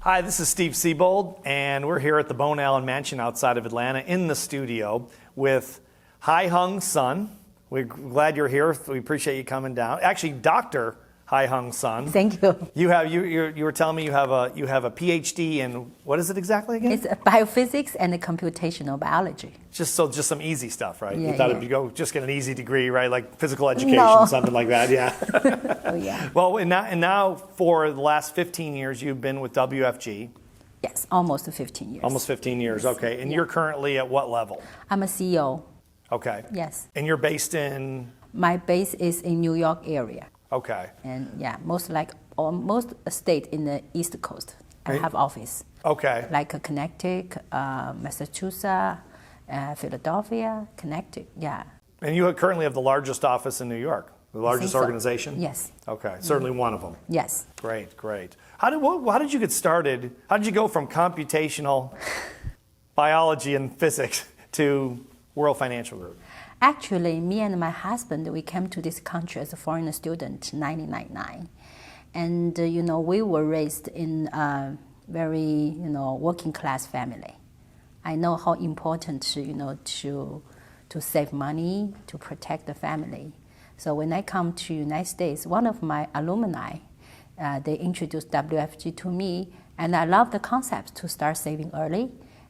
Hi, this is Steve Siebold, and we're here at the Bone Allen Mansion outside of Atlanta in the studio with Haihong Sun. We're glad you're here. We appreciate you coming down. Actually, Dr. Haihong Sun. Thank you. You were telling me you have a PhD in, what is it exactly again? It's biophysics and computational biology. Just some easy stuff, right? Yeah, you thought yeah. if you go just get an easy degree, right? Like physical education, No. something like that. Yeah. Oh yeah. Well, and now for the last 15 years, you've been with WFG. Yes, almost 15 years. Almost 15 years. Okay. And you're currently at what level? I'm a CEO. Okay. Yes. And you're based in? My base is in New York area. Okay. And yeah, most state in the East Coast. I Right. have office. Okay. Like Connecticut, Massachusetts, Philadelphia, Connecticut. Yeah. And you currently have the largest office in New York, the largest so. organization? Yes. Okay. Certainly one of them. Yes. Great. How did you get started? How did you go from computational biology and physics to World Financial Group? Actually, me and my husband, we came to this country as a foreign student in 1999. And, we were raised in a very, working class family. I know how important, to save money, to protect the family. So when I come to United States, one of my alumni, they introduced WFG to me, and I love the concept to start saving early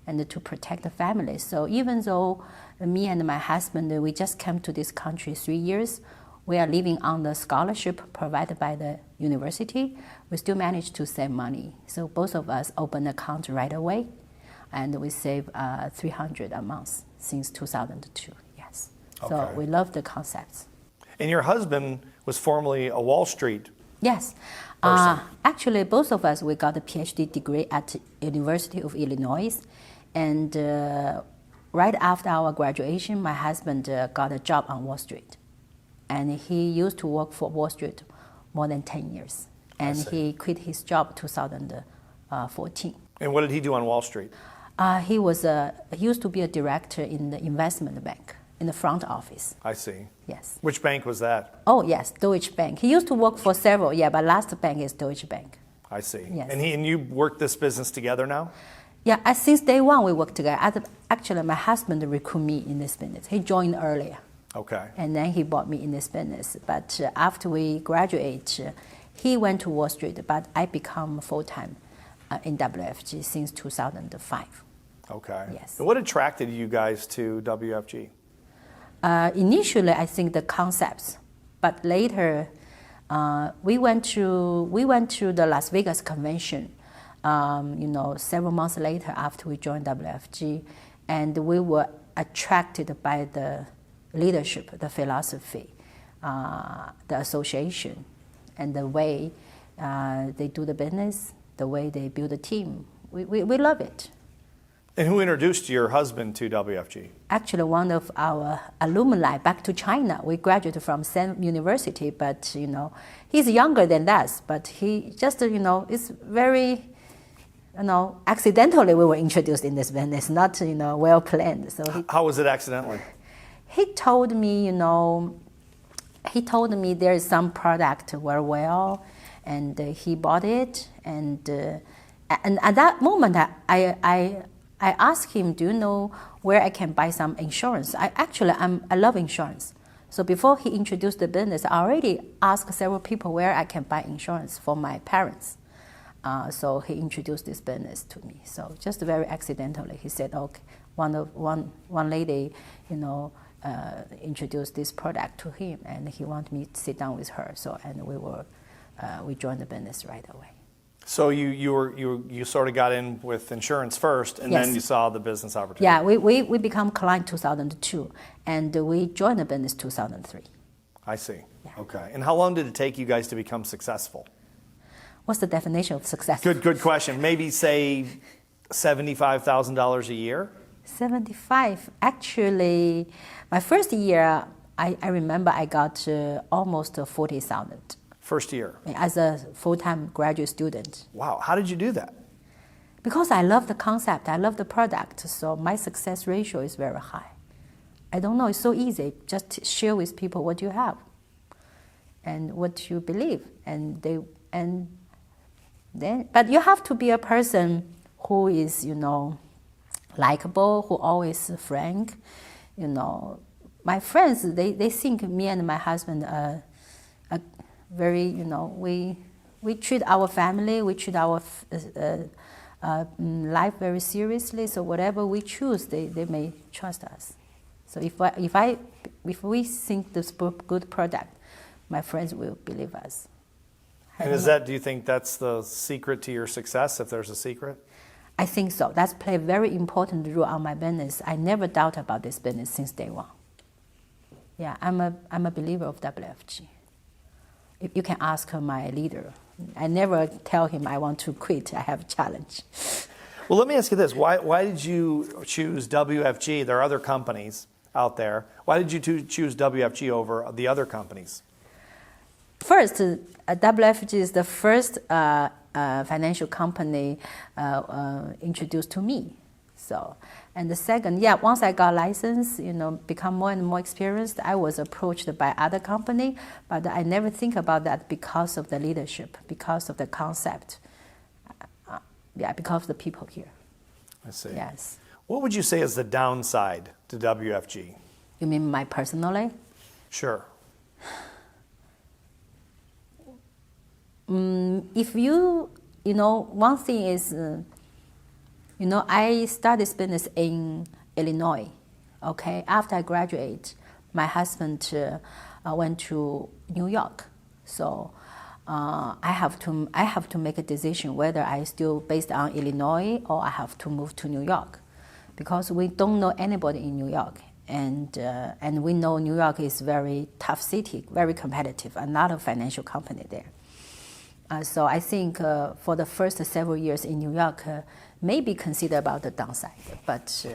and to protect the family. So even though me and my husband, we just came to this country 3 years, we are living on the scholarship provided by the university, we still manage to save money. So both of us open an account right away, and we save $300 a month since 2002, yes. So Okay. we love the concepts. And your husband was formerly a Wall Street Yes. person. Actually, both of us, we got a PhD degree at University of Illinois. And right after our graduation, my husband got a job on Wall Street. And he used to work for Wall Street more than 10 years. And he quit his job 2014. And what did he do on Wall Street? He used to be a director in the investment bank, in the front office. I see. Yes. Which bank was that? Oh, yes, Deutsche Bank. He used to work for several, but last bank is Deutsche Bank. I see. Yes. And you work this business together now? Yeah, since day one we worked together. Actually, my husband recruited me in this business. He joined earlier, Okay. and then he brought me in this business. But after we graduate, he went to Wall Street, but I become full-time in WFG since 2005. Okay. Yes. And what attracted you guys to WFG? Initially, I think the concepts, but later we went to the Las Vegas convention. Several months later after we joined WFG, and we were attracted by the leadership, the philosophy, the association, and the way they do the business, the way they build a team. We love it. And who introduced your husband to WFG? Actually, one of our alumni back to China. We graduated from same university, but he's younger than us. But he just it's very accidentally we were introduced in this business, not well planned. So How was it accidentally? he told me there is some product very well, and he bought it. And at that moment, I asked him, do you know where I can buy some insurance? I love insurance. So before he introduced the business, I already asked several people where I can buy insurance for my parents. So he introduced this business to me. So just very accidentally, he said, okay, one lady, introduced this product to him, and he wanted me to sit down with her. So we joined the business right away. So you sort of got in with insurance first, and Yes. then you saw the business opportunity. Yeah, we become client 2002, and we joined the business 2003. I see. Yeah. Okay. And how long did it take you guys to become successful? What's the definition of success? Good question. Maybe say $75,000 a year? 75. Actually, my first year, I remember I got almost 40,000 First year. as a full-time graduate student. Wow. How did you do that? Because I love the concept, I love the product, so my success ratio is very high. I don't know, it's so easy. Just share with people what you have and what you believe, and But you have to be a person who is, likable, who always frank. My friends, they think me and my husband are very, we treat our family, we treat our life very seriously. So whatever we choose, they may trust us. So if we think this good product, my friends will believe us. And do you think that's the secret to your success, if there's a secret? I think so. That's played a very important role on my business. I never doubt about this business since day one. Yeah, I'm a believer of WFG. If you can ask my leader. I never tell him I want to quit. I have a challenge. Well, let me ask you this. Why did you choose WFG? There are other companies out there. Why did you choose WFG over the other companies? First, WFG is the first financial company introduced to me. So, and the second, once I got license, become more and more experienced, I was approached by other company, but I never think about that because of the leadership, because of the concept, because of the people here. I see. Yes. What would you say is the downside to WFG? You mean my personally? Sure. If one thing is, I started this business in Illinois. Okay, after I graduate, my husband went to New York, so I have to make a decision whether I still based on Illinois or I have to move to New York, because we don't know anybody in New York, and we know New York is very tough city, very competitive, a lot of financial company there. So I think for the first several years in New York, maybe consider about the downside. But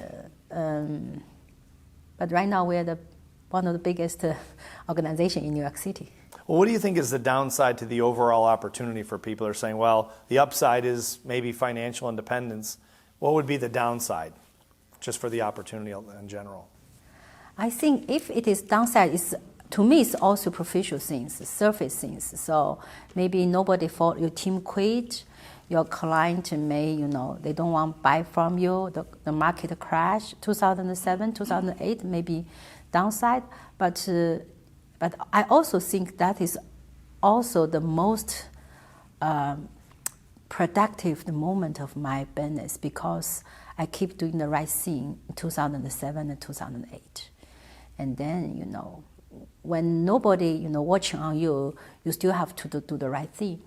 right now we're one of the biggest organization in New York City. Well, what do you think is the downside to the overall opportunity for people who are saying, well, the upside is maybe financial independence. What would be the downside just for the opportunity in general? I think if it is downside, to me, it's all superficial things, surface things. So maybe nobody for your team quit, your client may, they don't want to buy from you, the market crash, 2007, 2008, maybe downside. But I also think that is also the most productive moment of my business, because I keep doing the right thing in 2007 and 2008. And then, when nobody, watching on you, you still have to do the right thing.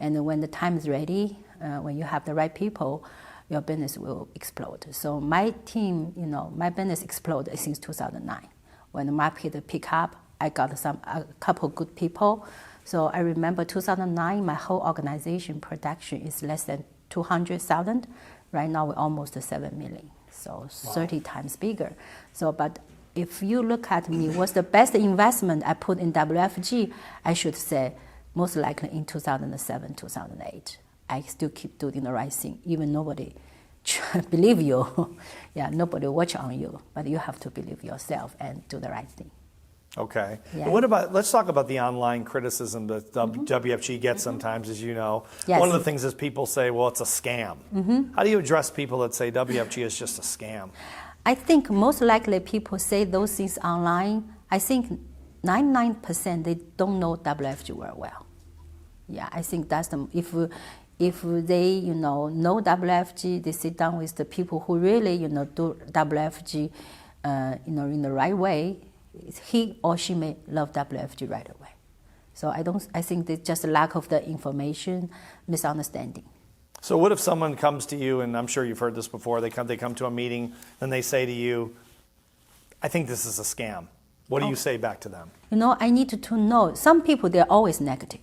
And when the time is ready, when you have the right people, your business will explode. So my team, my business exploded since 2009. When the market picked up, I got a couple good people. So I remember 2009, my whole organization production is less than 200,000. Right now we're almost 7 million. So 30 times bigger. So, but if you look at me, what's the best investment I put in WFG, I should say most likely in 2007, 2008. I still keep doing the right thing, even nobody believe you. Nobody watch on you, but you have to believe yourself and do the right thing. Okay. Yeah. Let's talk about the online criticism that WFG gets sometimes, as you know. Yes. One of the things is people say, well, it's a scam. How do you address people that say WFG is just a scam? I think most likely people say those things online. I think 99% they don't know WFG very well. Yeah, I think that's if they know WFG, they sit down with the people who really do WFG in the right way, he or she may love WFG right away. So I think it's just a lack of the information, misunderstanding. So what if someone comes to you, and I'm sure you've heard this before, they come to a meeting and they say to you, I think this is a scam. What do you say back to them? I need to know. Some people, they're always negative.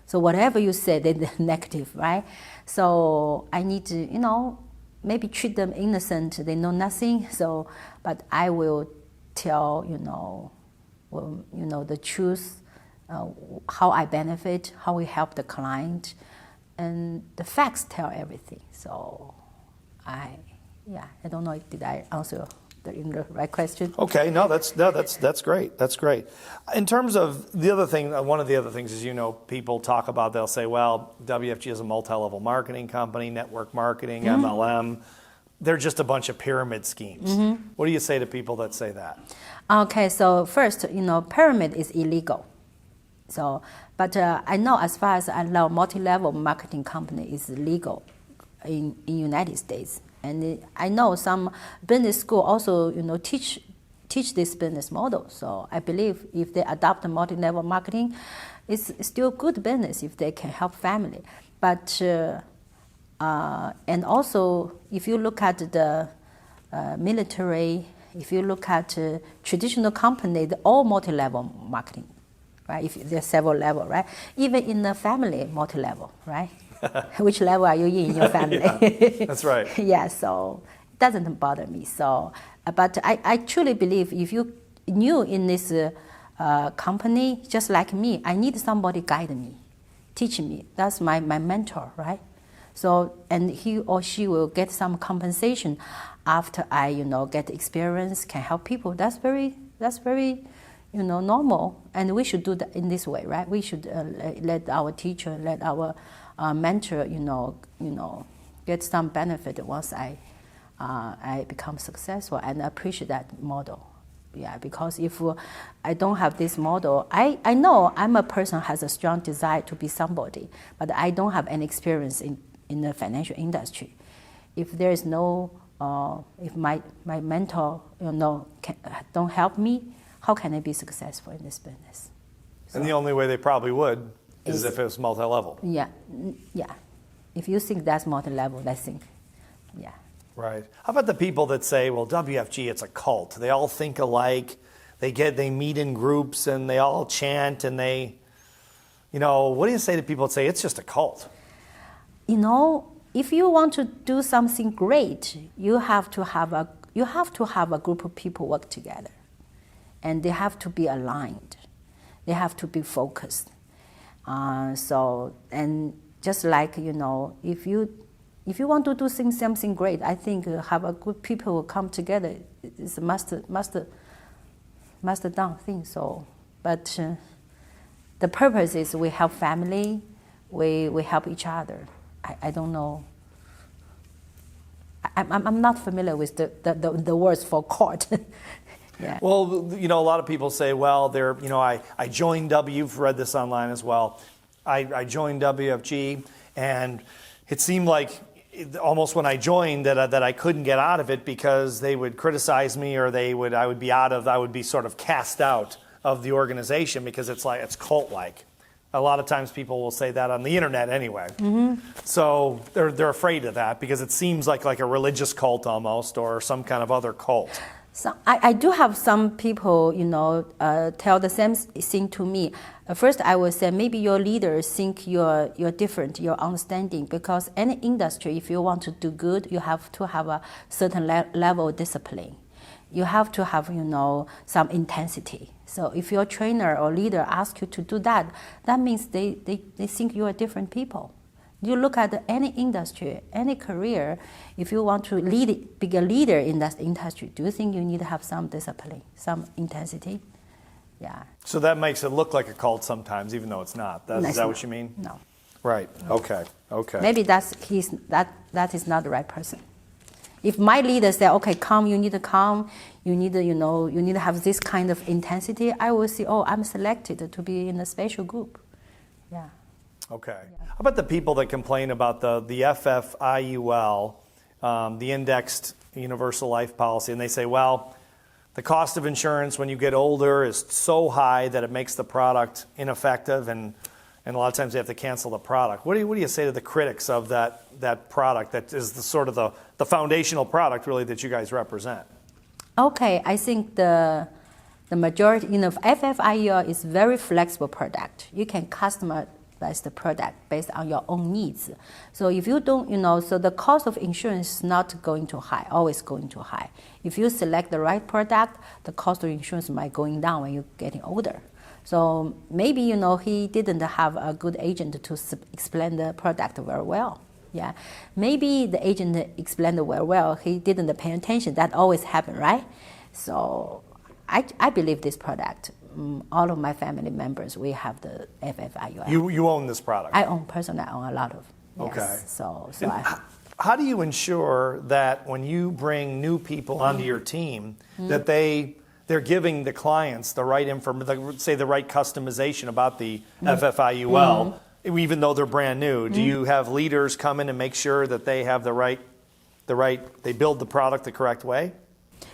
So whatever you say, they're negative, right? So I need to, maybe treat them innocent. They know nothing. So, but I will tell, the truth, how I benefit, how we help the client. And the facts tell everything. So I don't know, did I answer the right question. Okay, no, that's great. That's great. In terms of the other thing, one of the other things is, people talk about, they'll say, well, WFG is a multi-level marketing company, network marketing, MLM. They're just a bunch of pyramid schemes. What do you say to people that say that? Okay, so first, pyramid is illegal. So, but I know, as far as I know, multi-level marketing company is legal in United States. And I know some business school also, teach this business model. So I believe if they adopt multi-level marketing, it's still good business if they can help family. But and also, if you look at the military, if you look at traditional company, they're all multi-level marketing, right? If there's several levels, right? Even in the family, multi-level, right? Which level are you in your family? Yeah, that's right. Yeah, so it doesn't bother me. So, but I truly believe if you new in this company, just like me, I need somebody guide me, teach me. That's my mentor, right? So, and he or she will get some compensation after I, get experience, can help people. That's very, normal. And we should do that in this way, right? We should let our teacher, let our mentor, get some benefit once I become successful, and appreciate that model. Yeah, because if I don't have this model, I know I'm a person who has a strong desire to be somebody, but I don't have any experience in the financial industry. If there is no, if my mentor, don't help me, how can I be successful in this business? So, and the only way they probably would is if it was multi-level. Yeah. If you think that's multi-level, I think, yeah. Right. How about the people that say, well, WFG, it's a cult. They all think alike. They meet in groups and they all chant and they, what do you say to people that say it's just a cult? If you want to do something great, you have to have a group of people work together, and they have to be aligned. They have to be focused. So, and just like, if you want to do something great, I think have a good people will come together. It's a must done thing. So, but the purpose is we help family, we help each other. I don't know. I'm not familiar with the words for court. Yeah. Well, a lot of people say, well, I joined you've read this online as well. I joined WFG, and it seemed like almost when I joined that I couldn't get out of it because they would criticize me, or I would be sort of cast out of the organization because it's cult-like. A lot of times people will say that on the internet anyway. So they're afraid of that because it seems like a religious cult almost, or some kind of other cult. So I do have some people, tell the same thing to me. First, I would say maybe your leaders think you're different, you're understanding, because any industry, if you want to do good, you have to have a certain level of discipline. You have to have, some intensity. So if your trainer or leader asks you to do that, that means they think you are different people. You look at any industry, any career, if you want to be a leader in that industry, do you think you need to have some discipline, some intensity? Yeah. So that makes it look like a cult sometimes, even though it's not. Is that what you mean? No. Right. Okay. Maybe that is not the right person. If my leader say, okay, you need to come, you need to have this kind of intensity, I will say, I'm selected to be in a special group. Yeah. Okay. Yeah. How about the people that complain about the FFIUL, the Indexed Universal Life Policy, and they say, well, the cost of insurance when you get older is so high that it makes the product ineffective, and a lot of times they have to cancel the product. What do you say to the critics of that product that is the foundational product really that you guys represent? Okay, I think the majority, FFIUL is very flexible product. You can customize the product based on your own needs. So if you don't, so the cost of insurance is not going too high, always going too high. If you select the right product, the cost of insurance might going down when you're getting older. So maybe, he didn't have a good agent to explain the product very well. Yeah, maybe the agent explained it very well. He didn't pay attention. That always happens, right? So I believe this product. All of my family members, we have the FFIUL. You own this product? I own personally. I own a lot of. Yes. Okay. So how do you ensure that when you bring new people onto your team, that they're giving the clients the right information, say the right customization about the FFIUL, even though they're brand new? Do you have leaders come in and make sure that they have they build the product the correct way?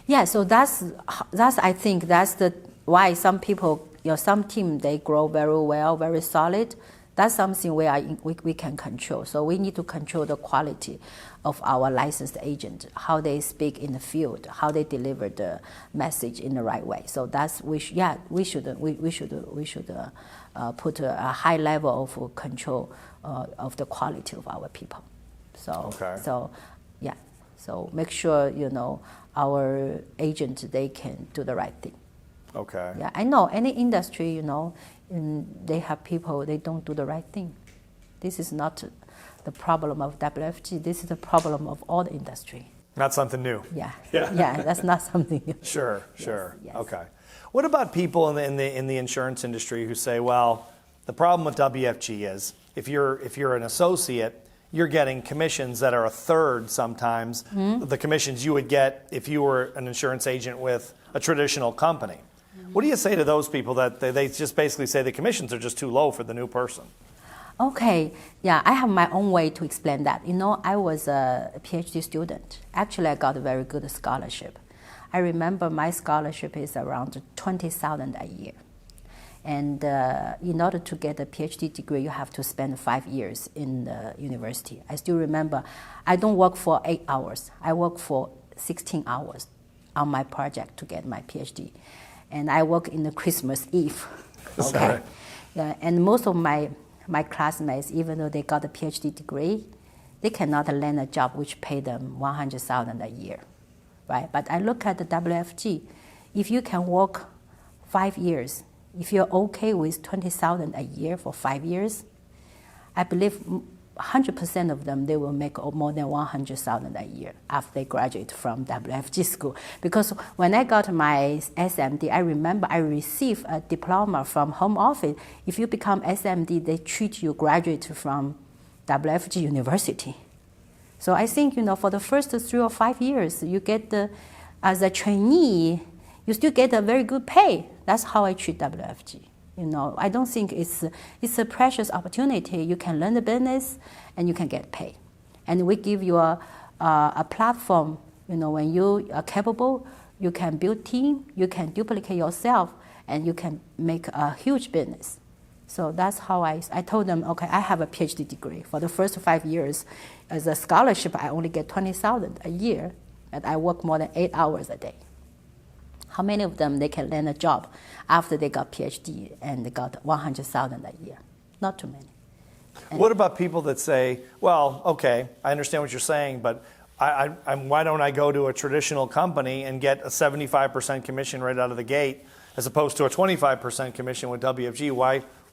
Yeah, so that's I think that's why some people, some team, they grow very well, very solid. That's something we can control. So we need to control the quality of our licensed agent, how they speak in the field, how they deliver the message in the right way. So that's we should put a high level of control of the quality of our people. So so make sure our agent, they can do the right thing. Okay. Yeah, I know any industry, they have people, they don't do the right thing. This is not the problem of WFG. This is the problem of all the industry. Not something new. Yeah. Yeah, that's not something new. Sure. Yes. Okay. What about people in the insurance industry who say, well, the problem with WFG is if you're an associate, you're getting commissions that are a third sometimes of the commissions you would get if you were an insurance agent with a traditional company. What do you say to those people that they just basically say the commissions are just too low for the new person? Okay, yeah, I have my own way to explain that. I was a PhD student. Actually, I got a very good scholarship. I remember my scholarship is around $20,000 a year. And in order to get a PhD degree, you have to spend 5 years in the university. I still remember, I don't work for 8 hours. I work for 16 hours on my project to get my PhD. And I work in the Christmas Eve. Okay. Yeah, and most of my classmates, even though they got a PhD degree, they cannot land a job which pay them $100,000 a year, right? But I look at the WFG. If you can work 5 years, if you're okay with $20,000 a year for 5 years, I believe 100% of them, they will make more than $100,000 a year after they graduate from WFG school. Because when I got my SMD, I remember I received a diploma from home office. If you become SMD, they treat you graduate from WFG University. So I think, for the first 3 or 5 years, you get as a trainee, you still get a very good pay. That's how I treat WFG. I don't think it's a precious opportunity. You can learn the business and you can get paid. And we give you a platform, when you are capable, you can build team, you can duplicate yourself, and you can make a huge business. So that's how I told them, okay, I have a PhD degree. For the first 5 years, as a scholarship, I only get $20,000 a year, and I work more than 8 hours a day. How many of them they can land a job after they got PhD and they got $100,000 a year? Not too many. What about people that say, well, okay, I understand what you're saying, but why don't I go to a traditional company and get a 75% commission right out of the gate as opposed to a 25% commission with WFG?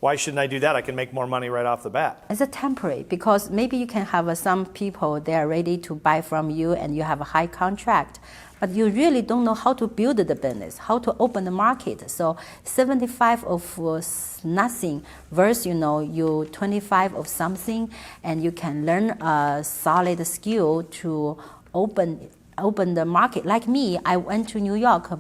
Why shouldn't I do that? I can make more money right off the bat. It's a temporary, because maybe you can have some people, they are ready to buy from you and you have a high contract. But you really don't know how to build the business, how to open the market. So 75 of nothing versus, you 25 of something, and you can learn a solid skill to open the market. Like me, I went to New York,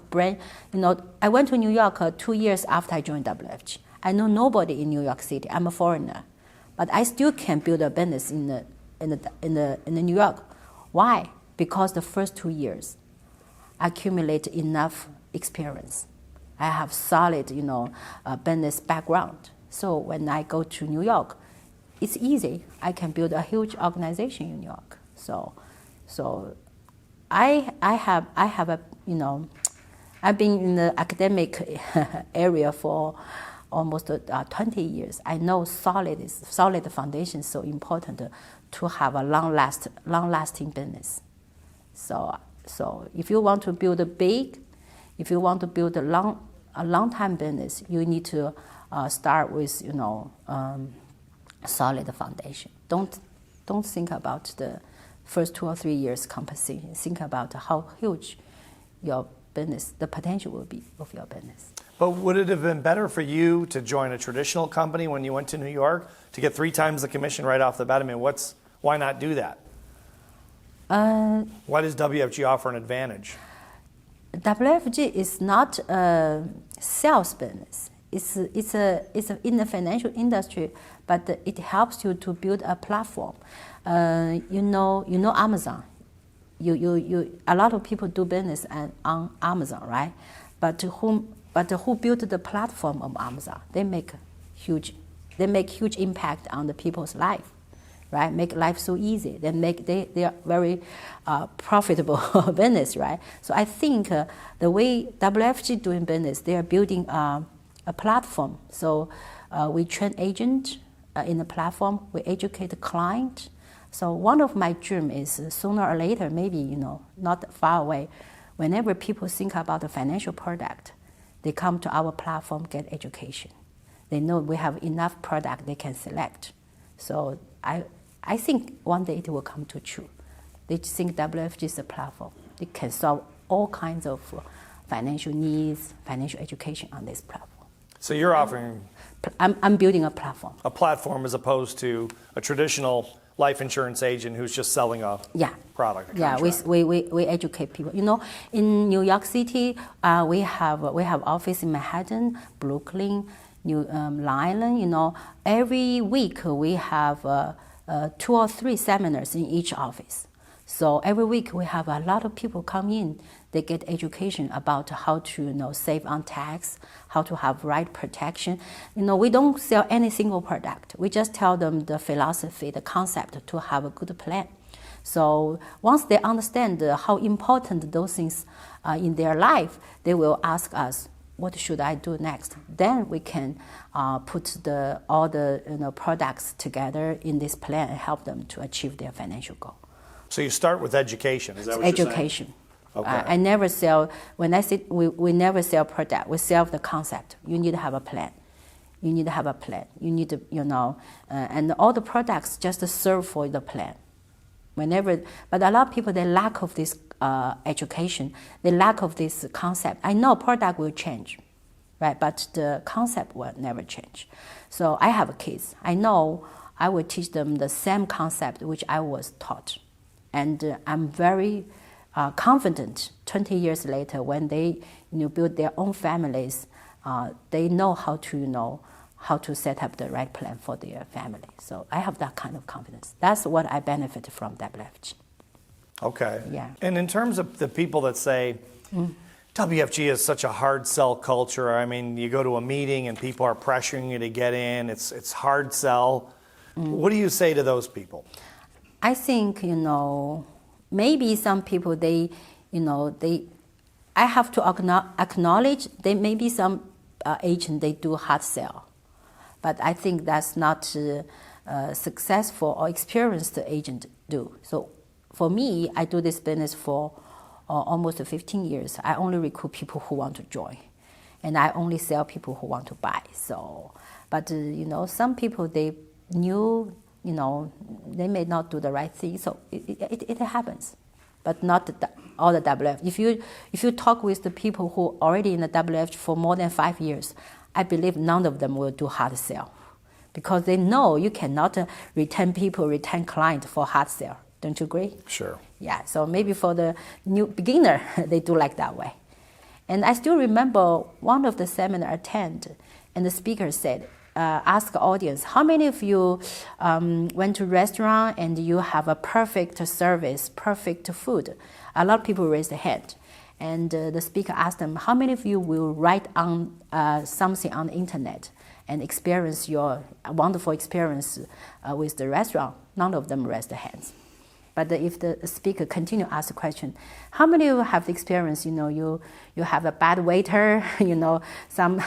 I went to New York 2 years after I joined WFG. I know nobody in New York City. I'm a foreigner, but I still can build a business in New York. Why? Because the first 2 years, accumulate enough experience. I have solid, business background. So when I go to New York, it's easy. I can build a huge organization in New York. So I have a, I've been in the academic area for almost 20 years. I know solid foundation is so important to have a long-lasting business. So if you want to build a big, if you want to build a long-time business, you need to start with solid foundation. Don't Don't think about the first 2 or 3 years compensation. Think about how huge your business, the potential will be of your business. But would it have been better for you to join a traditional company when you went to New York to get 3 times the commission right off the bat? I mean, why not do that? Why does WFG offer an advantage? WFG is not a sales business. It's in the financial industry, but it helps you to build a platform. You know Amazon. A lot of people do business on Amazon, right? But who built the platform of Amazon? They make huge impact on the people's life, right? Make life so easy. They are very profitable business, right? So I think the way WFG doing business, they are building a platform. So we train agent in the platform. We educate the client. So one of my dream is sooner or later, maybe not far away, whenever people think about a financial product, they come to our platform, get education. They know we have enough product they can select. So I think one day it will come to true. They think WFG is a platform. It can solve all kinds of financial needs, financial education on this platform. So you're offering... I'm building a platform. A platform as opposed to a traditional life insurance agent who's just selling a product. Yeah, we educate people. In New York City, we have office in Manhattan, Brooklyn, Long Island. Every week we have 2 or 3 seminars in each office. So every week we have a lot of people come in. They get education about how to save on tax, how to have right protection. We don't sell any single product. We just tell them the philosophy, the concept to have a good plan. So once they understand how important those things are in their life, they will ask us, what should I do next? Then we can put all the products together in this plan and help them to achieve their financial goal. So you start with education, is that what you're saying? Education. Okay. I never sell, when I say we never sell product, we sell the concept. You need to have a plan. You need to have a plan. You need to, and all the products just serve for the plan. But a lot of people, they lack of this education, they lack of this concept. I know product will change, right? But the concept will never change. So I have kids. I know I will teach them the same concept which I was taught. And I'm very confident 20 years later when they build their own families, they know how to set up the right plan for their family. So I have that kind of confidence. That's what I benefit from WFG. Okay. Yeah. And in terms of the people that say, WFG is such a hard sell culture. I mean, you go to a meeting and people are pressuring you to get in. It's hard sell. What do you say to those people? I think, maybe some people, I have to acknowledge there may be some agent, they do hard sell. But I think that's not successful or experienced agent do. So for me, I do this business for almost 15 years. I only recruit people who want to join. And I only sell people who want to buy. So, but some people, they knew, they may not do the right thing. So it happens. But not all the WF. If you talk with the people who are already in the WF for more than 5 years, I believe none of them will do hard sell, because they know you cannot retain clients for hard sell. Don't you agree? Sure. Yeah. So maybe for the new beginner, they do like that way. And I still remember one of the seminar I attended, and the speaker said, ask the audience, how many of you went to a restaurant and you have a perfect service, perfect food? A lot of people raised their hand. And the speaker asked them, how many of you will write on something on the internet and experience your wonderful experience with the restaurant? None of them raised their hands. But if the speaker continue to ask the question, how many of you have the experience, you have a bad waiter, some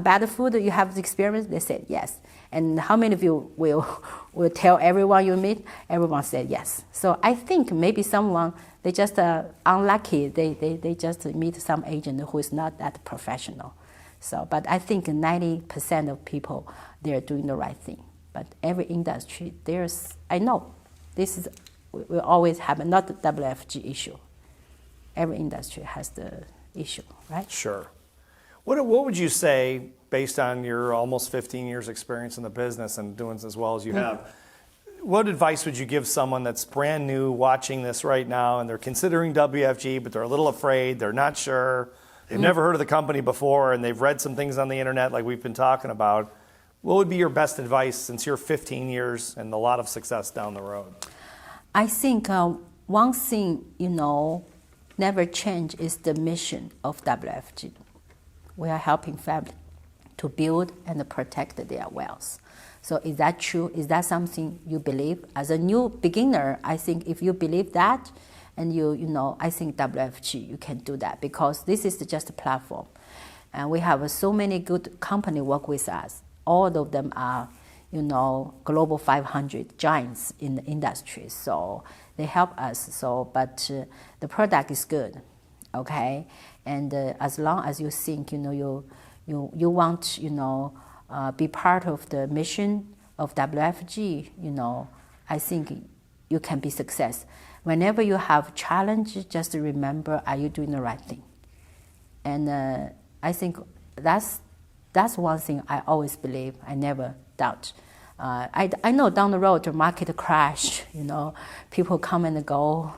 bad food, you have the experience? They said yes. And how many of you will tell everyone you meet? Everyone said yes. So I think maybe someone, they just unlucky, they just meet some agent who is not that professional. So, but I think 90% of people, they're doing the right thing. But every industry, I know This is will always happen, not the WFG issue. Every industry has the issue, right? Sure. What would you say, based on your almost 15 years experience in the business and doing as well as you have, what advice would you give someone that's brand new watching this right now and they're considering WFG, but they're a little afraid, they're not sure, they've never heard of the company before, and they've read some things on the internet like we've been talking about? What would be your best advice since you're 15 years and a lot of success down the road? I think one thing, never change is the mission of WFG. We are helping families to build and protect their wealth. So is that true? Is that something you believe? As a new beginner, I think if you believe that, and I think WFG, you can do that, because this is just a platform. And we have so many good companies work with us. All of them are, global 500 giants in the industry. So they help us. But the product is good, okay? And as long as you think, you want, be part of the mission of WFG, I think you can be success. Whenever you have challenge, just remember, are you doing the right thing? And I think that's one thing I always believe. I never doubt. I know down the road the market crash, people come and go,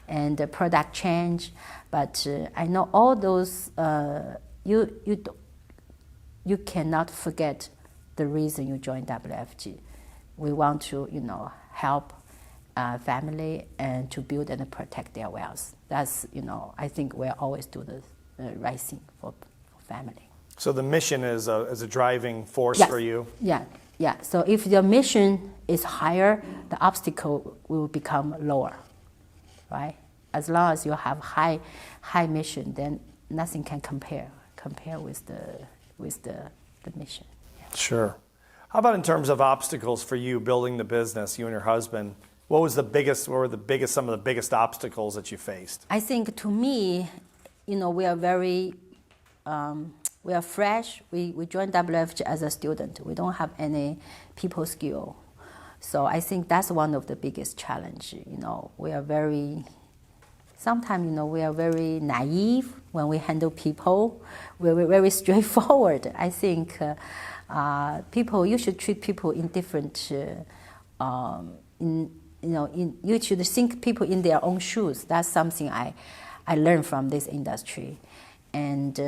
and the product change. But I know all those. You cannot forget the reason you joined WFG. We want to, help family and to build and protect their wealth. That's, I think we'll always do the right thing for family. So the mission is a driving force Yes. for you? Yeah. So if your mission is higher, the obstacle will become lower, right? As long as you have high mission, then nothing can compare with the mission. Yeah. Sure. How about in terms of obstacles for you building the business, you and your husband? What were some of the biggest obstacles that you faced? I think to me, we are very, we are fresh. We joined WFG as a student. We don't have any people skill. So I think that's one of the biggest challenge. We are very, sometimes, we are very naive when we handle people. We're very straightforward. I think you should treat people in different, you should think people in their own shoes. That's something I learned from this industry. And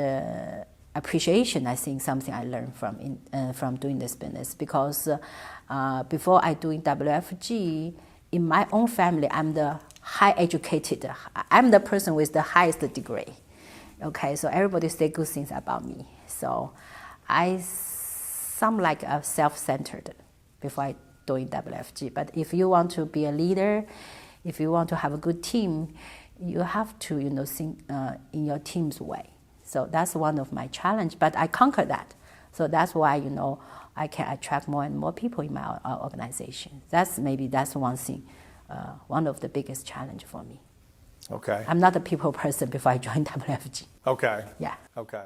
appreciation, I think, something I learned from doing this business. Because before I doing WFG, in my own family, I'm the high educated. I'm the person with the highest degree. Okay, so everybody say good things about me. So I sound like a self-centered before I doing WFG. But if you want to be a leader, if you want to have a good team, you have to, think in your team's way. So that's one of my challenge. But I conquer that. So that's why, I can attract more and more people in my organization. That's one thing, one of the biggest challenge for me. Okay. I'm not a people person before I joined WFG. Okay. Yeah. Okay.